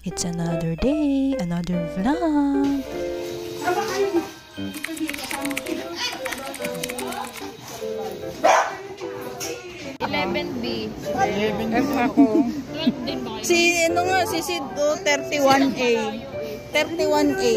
It's another day, another vlog. B. F ako. Si ano nga, si Sid 31A. 31A.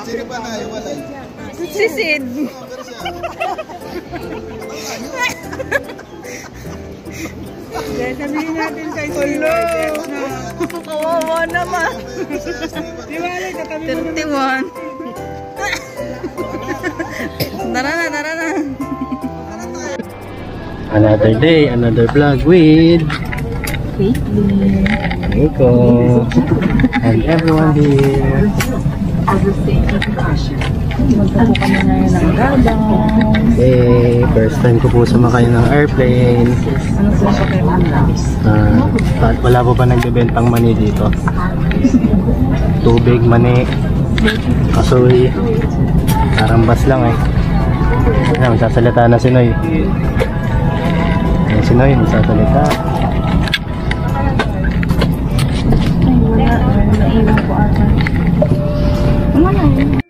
Sino ba na iwalay? Si Sid. Sabihin natin kay Sid. Kawawa naman. 31. Tara na. Another day, another vlog with Nico and everyone here. Magtapo kami ngayon ng gadang. Hey, first time ko po sumakay ng airplane. Ano po sa kayo? Wala po ba nagbebentang mani dito? Tubig, mani, kasoy. Karambas lang eh. Ayan, magsasalita na si Noy. Ayan si Noy, magsasalita. Ay, wala. Naiwan ko ata. Ano na yun?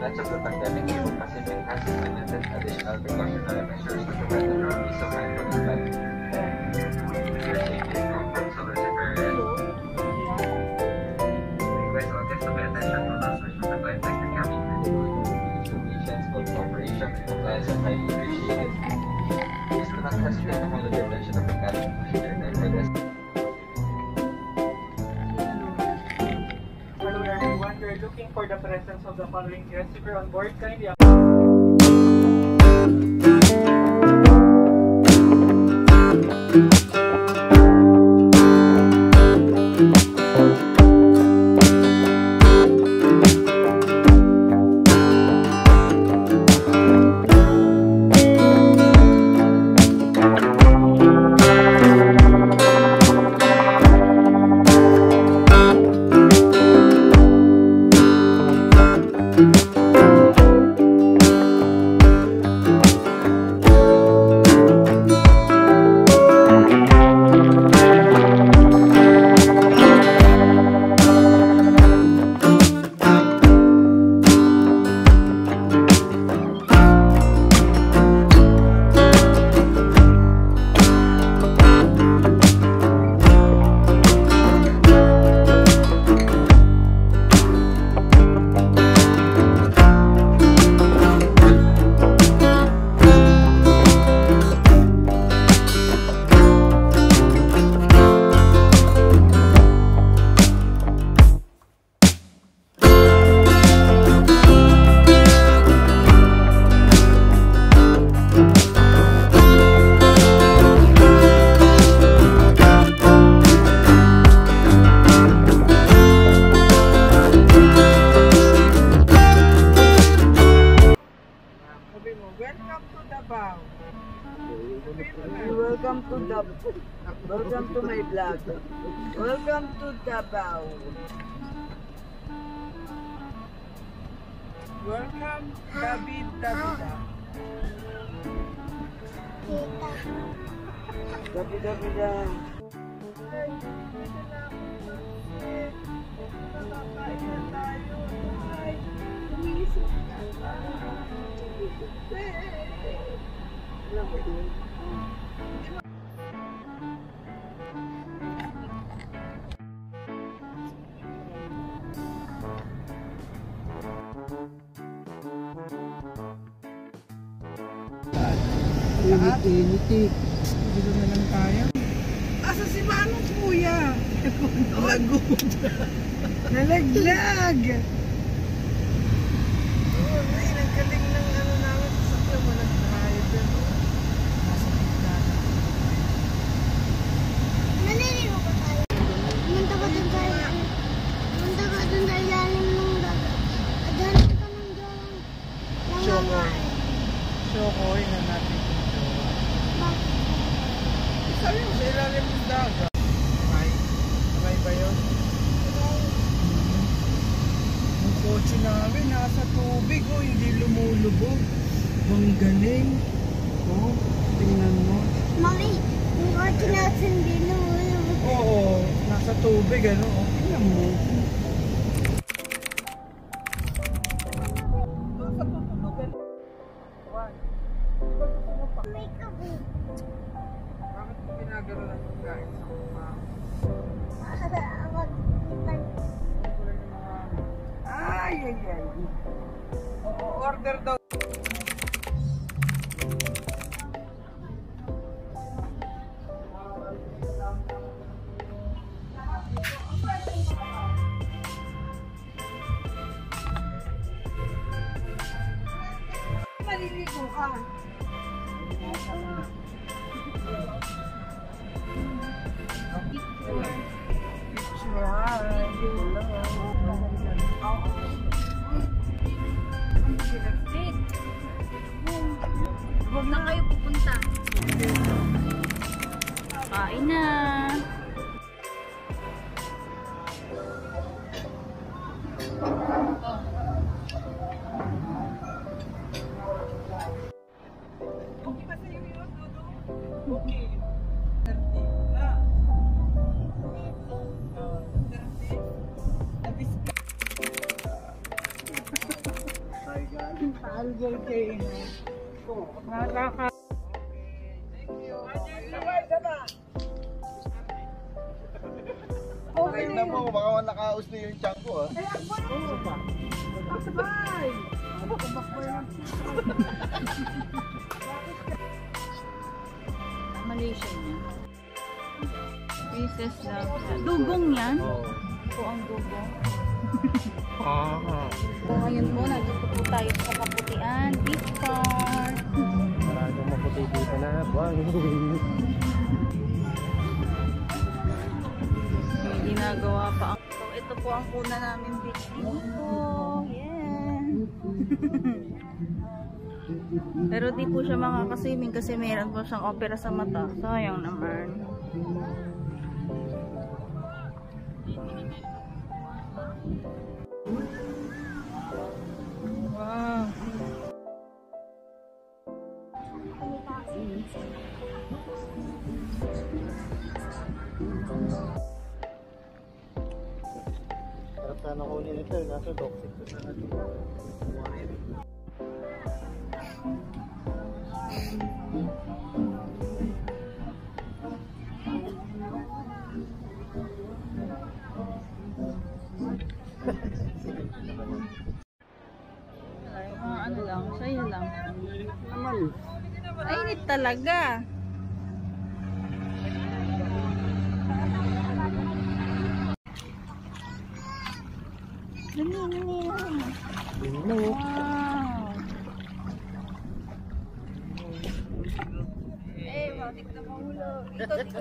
That's of the pandemic, Pacific has implemented additional precautionary measures to prevent the release of high-profile safety comforts of the superior. Request all guests to pay attention to announcements from the flight deck and cabin crew. Patients for cooperation and compliance are highly appreciated. Please do not hesitate to follow the direction of the cabin procedure and for this. We're looking for the presence of the following guests. If you're on board, kindly Welcome to my vlog. Welcome to Davao. Welcome, David Davida. David Davida. Init. Dito na lang tayo. Asa si Manong kuya? Lagod. Nalaglag. Ay, nagkaling ng ano namin sa sakya. Walang driver. Nasa gitna. Naliligo ba tayo? Pumunta ka dun tayo. Pumunta ka dun tayo lalim ng dagat. Adhanap ka ng dalang. Chokoy na natin. Sabi mo sa ilalim ng dagat. nasa tubig, oh, hindi lumulubog. Ang galing. Oh, tingnan mo. Mami, yung kotse natin hindi lumulubog. Oo, nasa tubig, ano, oh, tingnan mo. Nasa tutulugan. One. Diba gusto mo pa? May kapo. Bakit mo ginagano ng pagkain sa mga... Ay, ay, ay. Oo, order daw. Maliligo ka. Huwag na kayo pupunta. Kain na. Okay ba sa'yo yun, Dodo? Okay. 30 na. 30. Nabis ka. Algol kayo na. Nakaka... Okay, thank you. Sabay, sabay. Okay Tignan mo, baka nakaus na yung tiyan ko, ah. Ay, akboy mo. Sabay. Malaysia niya. Pieces lang. Dugong yan? Oo. Ito ang dugong. Ah. So, ngayon po, nandito po tayo sa Kaputian Beach Park. Maraming maputi dito na. Buwan. May ginagawa pa ang... So, ito po ang una namin beach dito. Yeah! Pero di po siya makakaswimming kasi meron po siyang opera sa mata. Sayang naman. Wow! Sarap sana ko nito, kaso toxic ko sana dito. Ano lang, saya lang. Ay, init talaga. Wow. Eh, matik na mahulog. Ito, dito.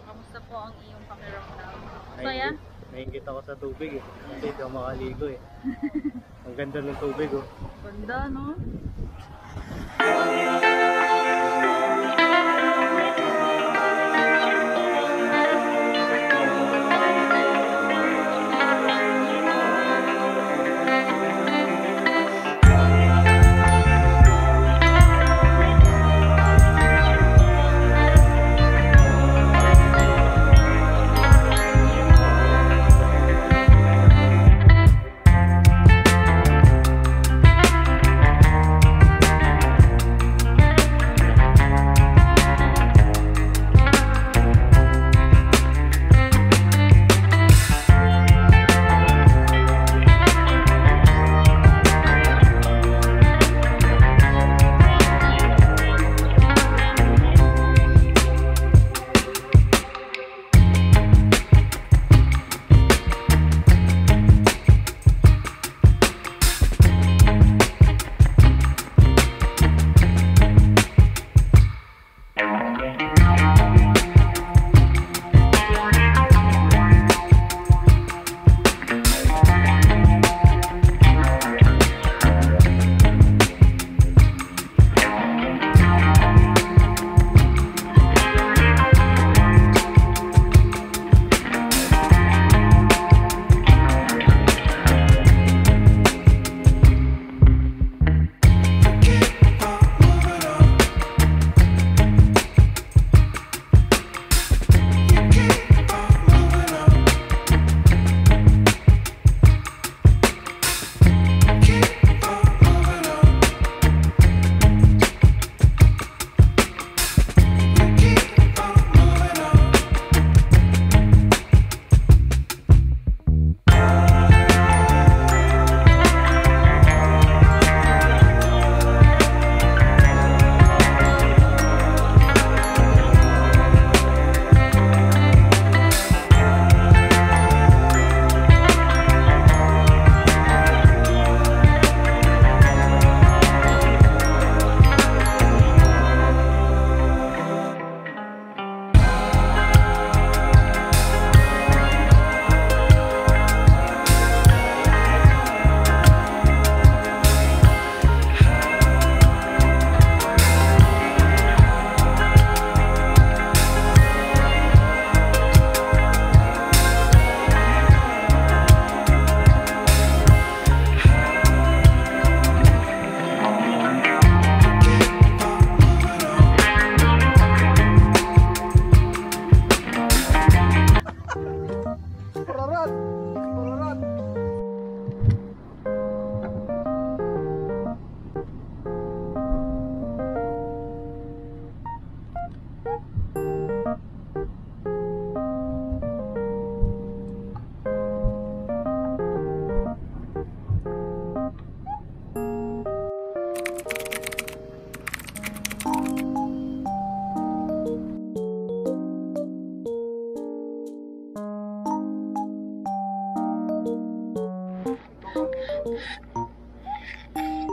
Kamusta po ang iyong pakiramdam? Saya? Nainggit ako sa tubig eh. Kasi hindi ako makaligo eh. Ang ganda ng tubig oh. Ganda, no?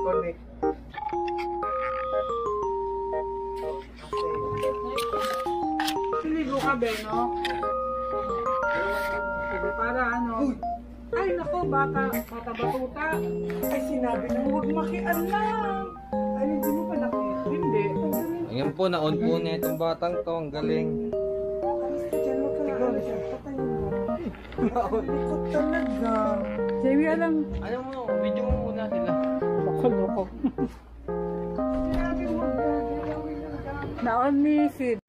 Connect. Siligo ka, Beno? Para ano? Ay, nako, bata batuta. Ay, sinabi na huwag makialam. Ay, hindi mo pa nakita. Hindi. Ayan po, na-on po niya itong batang to. Ang galing. Basta dyan, huwag ka na alis. Patayin mo. Likot talaga. Jamie, alam. Ano mo, video mo muna sila. Loko. Na-on ni Sid.